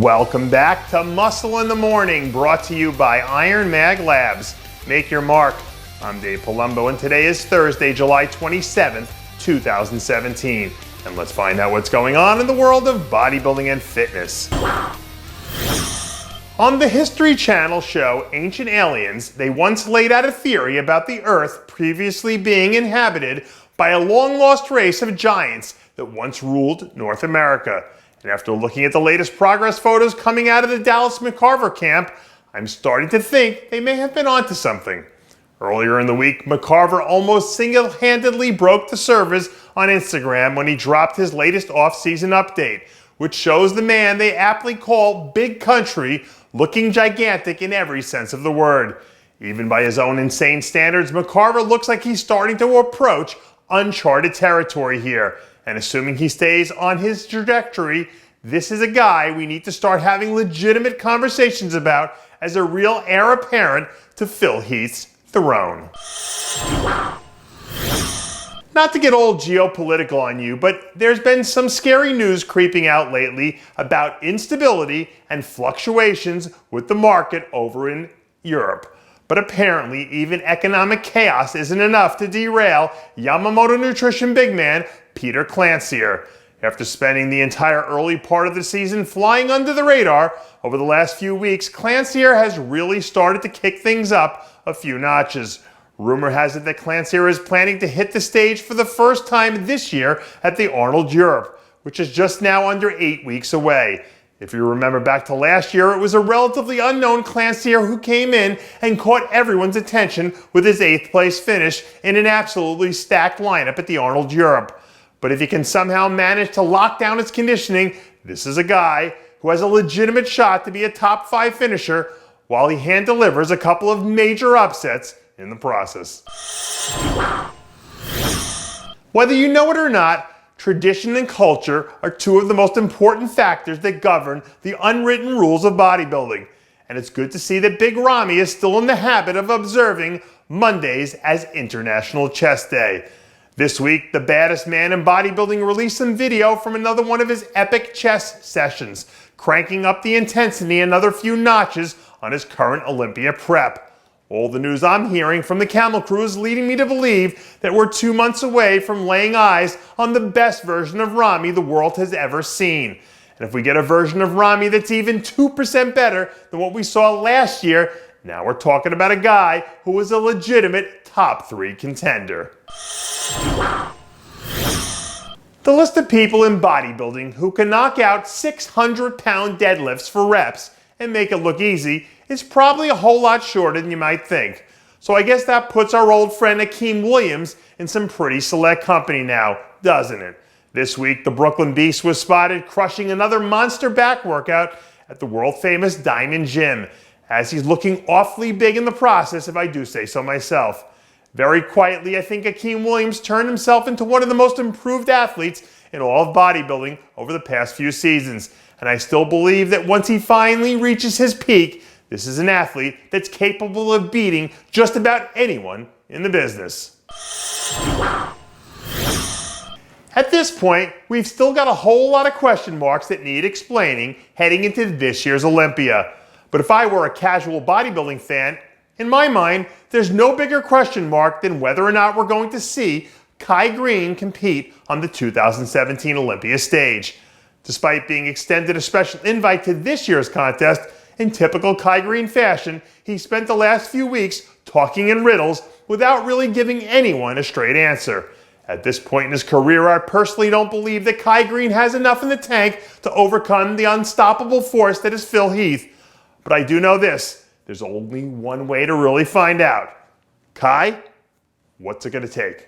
Welcome back to Muscle in the Morning, brought to you by Iron Mag Labs. Make your mark. I'm Dave Palumbo, and today is Thursday, July 27th, 2017. And let's find out what's going on in the world of bodybuilding and fitness. On the History Channel show Ancient Aliens, they once laid out a theory about the Earth previously being inhabited by a long-lost race of giants that once ruled North America. And after looking at the latest progress photos coming out of the Dallas McCarver camp, I'm starting to think they may have been onto something. Earlier in the week, McCarver almost single-handedly broke the servers on Instagram when he dropped his latest off-season update, which shows the man they aptly call Big Country looking gigantic in every sense of the word. Even by his own insane standards, McCarver looks like he's starting to approach uncharted territory here. And assuming he stays on his trajectory, this is a guy we need to start having legitimate conversations about as a real heir apparent to Phil Heath's throne. Not to get all geopolitical on you, but there's been some scary news creeping out lately about instability and fluctuations with the market over in Europe. But apparently, even economic chaos isn't enough to derail Yamamoto Nutrition big man Petar Klancir. After spending the entire early part of the season flying under the radar, over the last few weeks, Classier has really started to kick things up a few notches. Rumor has it that Classier is planning to hit the stage for the first time this year at the Arnold Europe, which is just now under 8 weeks away. If you remember back to last year, it was a relatively unknown Classier who came in and caught everyone's attention with his 8th place finish in an absolutely stacked lineup at the Arnold Europe. But if he can somehow manage to lock down his conditioning, this is a guy who has a legitimate shot to be a top 5 finisher while he hand delivers a couple of major upsets in the process. Whether you know it or not, tradition and culture are two of the most important factors that govern the unwritten rules of bodybuilding. And it's good to see that Big Ramy is still in the habit of observing Mondays as International Chest Day. This week, the baddest man in bodybuilding released some video from another one of his epic chest sessions, cranking up the intensity another few notches on his current Olympia prep. All the news I'm hearing from the Camel Crew is leading me to believe that we're 2 months away from laying eyes on the best version of Ramy the world has ever seen. And if we get a version of Ramy that's even 2% better than what we saw last year, now we're talking about a guy who was a legitimate top 3 contender. The list of people in bodybuilding who can knock out 600-pound deadlifts for reps and make it look easy is probably a whole lot shorter than you might think. So I guess that puts our old friend Hakeem Williams in some pretty select company now, doesn't it? This week, the Brooklyn Beast was spotted crushing another monster back workout at the world-famous Diamond Gym, as he's looking awfully big in the process, if I do say so myself. Very quietly, I think Hakeem Williams turned himself into one of the most improved athletes in all of bodybuilding over the past few seasons. And I still believe that once he finally reaches his peak, this is an athlete that's capable of beating just about anyone in the business. At this point, we've still got a whole lot of question marks that need explaining heading into this year's Olympia. But if I were a casual bodybuilding fan, in my mind, there's no bigger question mark than whether or not we're going to see Greene compete on the 2017 Olympia stage. Despite being extended a special invite to this year's contest, in typical Greene fashion, he spent the last few weeks talking in riddles without really giving anyone a straight answer. At this point in his career, I personally don't believe that Greene has enough in the tank to overcome the unstoppable force that is Phil Heath. But I do know this. There's only one way to really find out. Kai, what's it going to take?